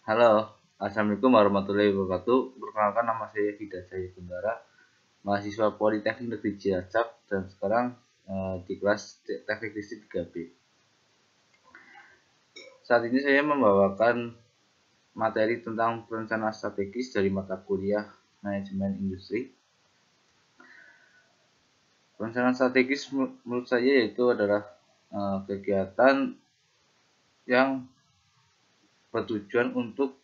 Halo, Assalamualaikum warahmatullahi wabarakatuh. Perkenalkan, nama saya Hidayat Jaya Bendara, mahasiswa Politeknik Negeri Cilacap, dan sekarang di kelas Teknik Listrik 3B. Saat ini saya membawakan materi tentang perencanaan strategis dari mata kuliah Manajemen Industri. Perencanaan strategis menurut saya yaitu adalah kegiatan yang bertujuan untuk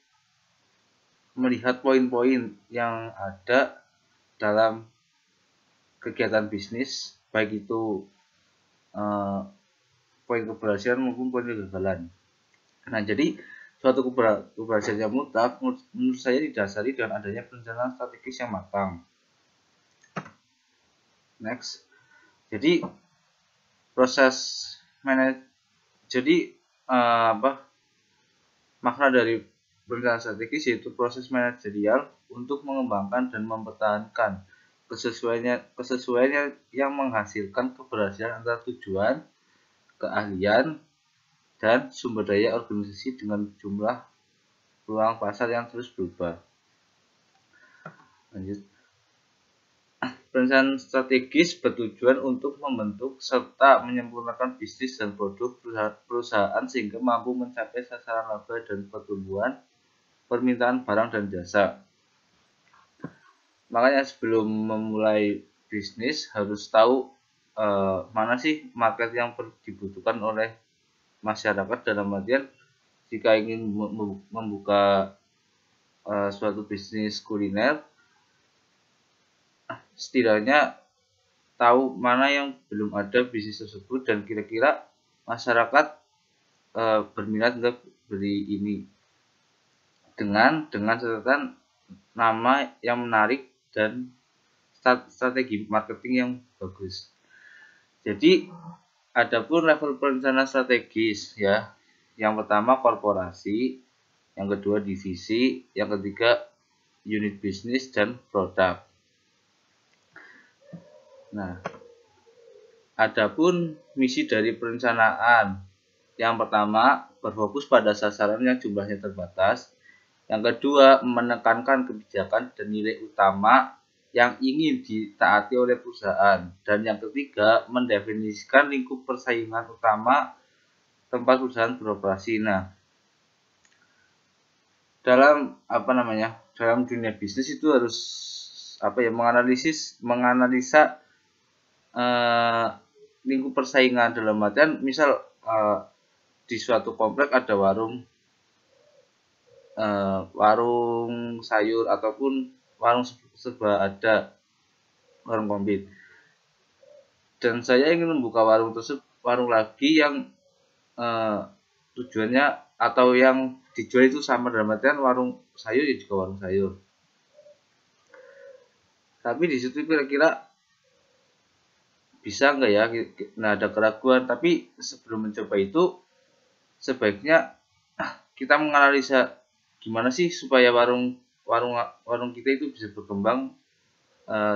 melihat poin-poin yang ada dalam kegiatan bisnis, baik itu poin keberhasilan maupun poin kegagalan. Nah, jadi suatu keberhasilan yang mutlak menurut saya didasari dengan adanya perencanaan strategis yang matang. Next, jadi proses makna dari perencanaan strategis yaitu proses manajerial untuk mengembangkan dan mempertahankan kesesuaian yang menghasilkan keberhasilan antara tujuan, keahlian, dan sumber daya organisasi dengan jumlah peluang pasar yang terus berubah. Lanjut. Perencanaan strategis bertujuan untuk membentuk serta menyempurnakan bisnis dan produk perusahaan sehingga mampu mencapai sasaran laba dan pertumbuhan permintaan barang dan jasa. Makanya sebelum memulai bisnis harus tahu mana sih market yang dibutuhkan oleh masyarakat, dalam artian jika ingin membuka suatu bisnis kuliner, setidaknya tahu mana yang belum ada bisnis tersebut dan kira-kira masyarakat berminat untuk beli ini dengan catatan nama yang menarik dan strategi marketing yang bagus. Jadi adapun level perencanaan strategis ya, yang pertama korporasi, yang kedua divisi, yang ketiga unit bisnis dan produk. Nah, adapun misi dari perencanaan, yang pertama berfokus pada sasaran yang jumlahnya terbatas, yang kedua menekankan kebijakan dan nilai utama yang ingin ditaati oleh perusahaan, dan yang ketiga mendefinisikan lingkup persaingan utama tempat perusahaan beroperasi. Nah, dalam dunia bisnis itu harus menganalisa lingkup persaingan, dalam artian misal di suatu komplek ada warung sayur ataupun warung serba ada, warung kombin, dan saya ingin membuka warung lagi yang tujuannya atau yang dijual itu sama, dalam artian warung sayur ya juga warung sayur, tapi di situ kira-kira bisa enggak ya? Nah, ada keraguan, tapi sebelum mencoba itu sebaiknya kita menganalisa gimana sih supaya warung kita itu bisa berkembang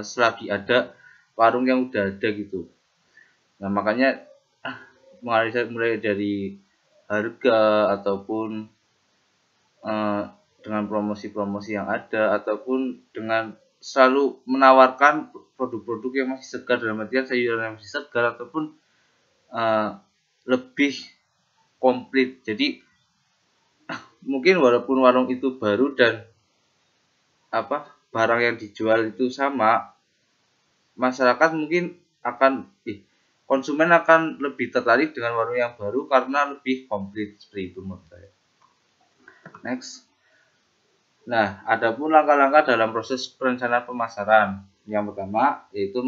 selagi ada warung yang udah ada gitu. Nah, makanya menganalisa mulai dari harga ataupun dengan promosi-promosi yang ada, ataupun dengan selalu menawarkan produk-produk yang masih segar, dalam artian sayuran yang masih segar ataupun lebih komplit. Jadi mungkin walaupun warung itu baru dan barang yang dijual itu sama, masyarakat mungkin konsumen akan lebih tertarik dengan warung yang baru karena lebih komplit, seperti itu menurut saya. Next. Nah, adapun langkah-langkah dalam proses perencanaan pemasaran. Yang pertama yaitu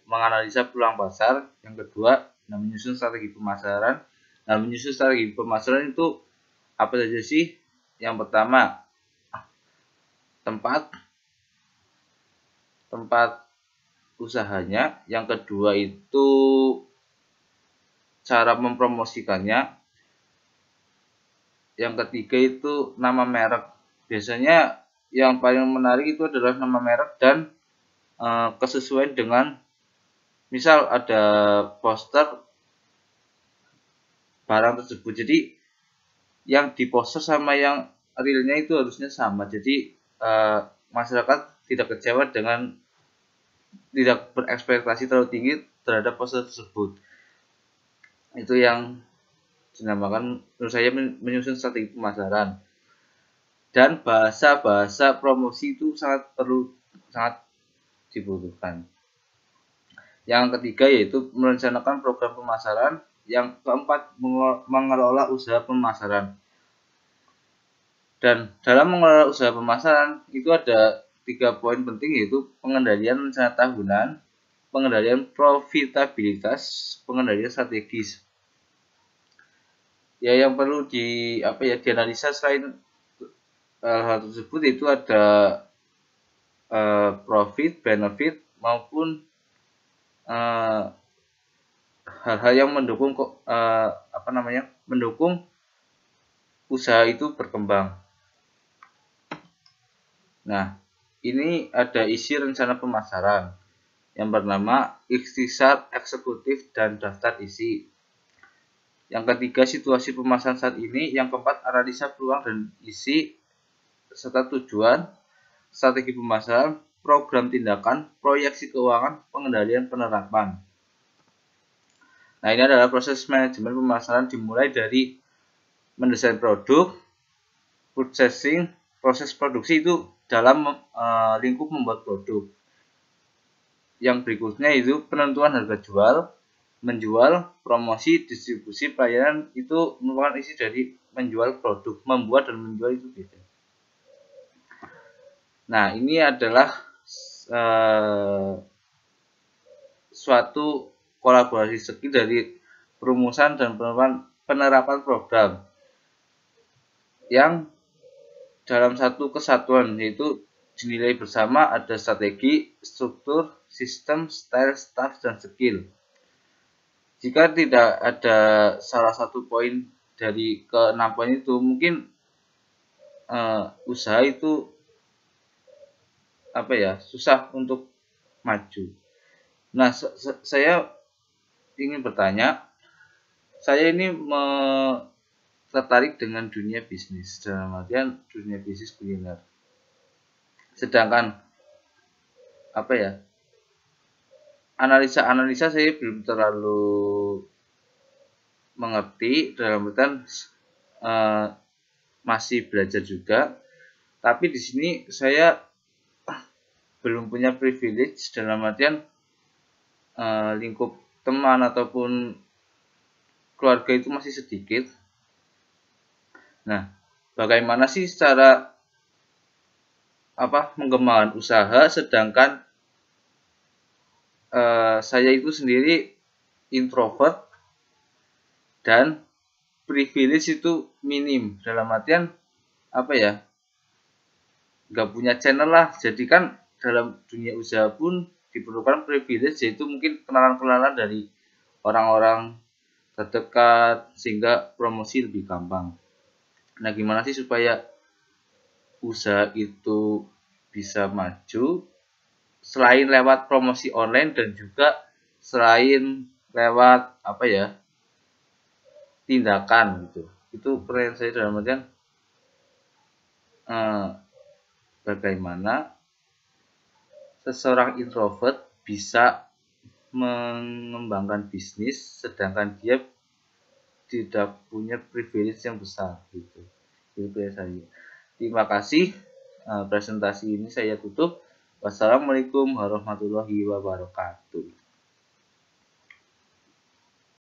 menganalisa peluang pasar, yang kedua menyusun strategi pemasaran. Nah, menyusun strategi pemasaran itu apa saja sih? Yang pertama tempat usahanya, yang kedua itu cara mempromosikannya, yang ketiga itu nama merek. Biasanya yang paling menarik itu adalah nama merek dan kesesuaian dengan, misal ada poster barang tersebut, jadi yang di poster sama yang realnya itu harusnya sama. Jadi masyarakat tidak kecewa dengan tidak berekspektasi terlalu tinggi terhadap pose tersebut. Itu yang dinamakan menurut saya menyusun strategi pemasaran. Dan bahasa-bahasa promosi itu sangat dibutuhkan. Yang ketiga yaitu merencanakan program pemasaran. Yang keempat, mengelola usaha pemasaran. Dan dalam mengelola usaha pemasaran itu ada 3 poin penting, yaitu pengendalian rencana tahunan, pengendalian profitabilitas, pengendalian strategis. Ya, yang perlu dianalisa selain hal tersebut itu ada profit, benefit maupun hal-hal yang mendukung mendukung usaha itu berkembang. Nah, ini ada isi rencana pemasaran yang bernama ikhtisar eksekutif dan daftar isi. Yang ketiga, situasi pemasaran saat ini. Yang keempat, analisa peluang dan isi serta tujuan, strategi pemasaran, program tindakan, proyeksi keuangan, pengendalian penerapan. Nah, ini adalah proses manajemen pemasaran dimulai dari mendesain produk, purchasing, proses produksi itu dalam lingkup membuat produk. Yang berikutnya itu penentuan harga jual, menjual, promosi, distribusi, pelayanan. Itu merupakan isi dari menjual produk. Membuat dan menjual itu beda. Nah, ini adalah suatu kolaborasi skill dari perumusan dan penerapan program yang dalam satu kesatuan, yaitu dinilai bersama ada strategi, struktur, sistem, style, staff, dan skill. Jika tidak ada salah satu poin dari ke-6 poin itu, mungkin usaha itu susah untuk maju. Nah, saya ingin bertanya, saya ini tertarik dengan dunia bisnis, dalam artian dunia bisnis kuliner. Sedangkan analisa saya belum terlalu mengerti, dalam artian masih belajar juga. Tapi di sini saya belum punya privilege, dalam artian lingkup teman ataupun keluarga itu masih sedikit. Nah, bagaimana sih cara mengembangkan usaha sedangkan saya itu sendiri introvert dan privilege itu minim, dalam artian nggak punya channel lah. Jadi kan dalam dunia usaha pun diperlukan privilege, yaitu mungkin kenalan-kenalan dari orang-orang terdekat sehingga promosi lebih gampang. Nah, gimana sih supaya usaha itu bisa maju selain lewat promosi online dan juga selain lewat tindakan gitu. Itu pertanyaan saya, dalam artian bagaimana seseorang introvert bisa mengembangkan bisnis sedangkan dia tidak punya privilege yang besar gitu. Itu saya. Terima kasih. Presentasi ini saya tutup. Wassalamualaikum warahmatullahi wabarakatuh.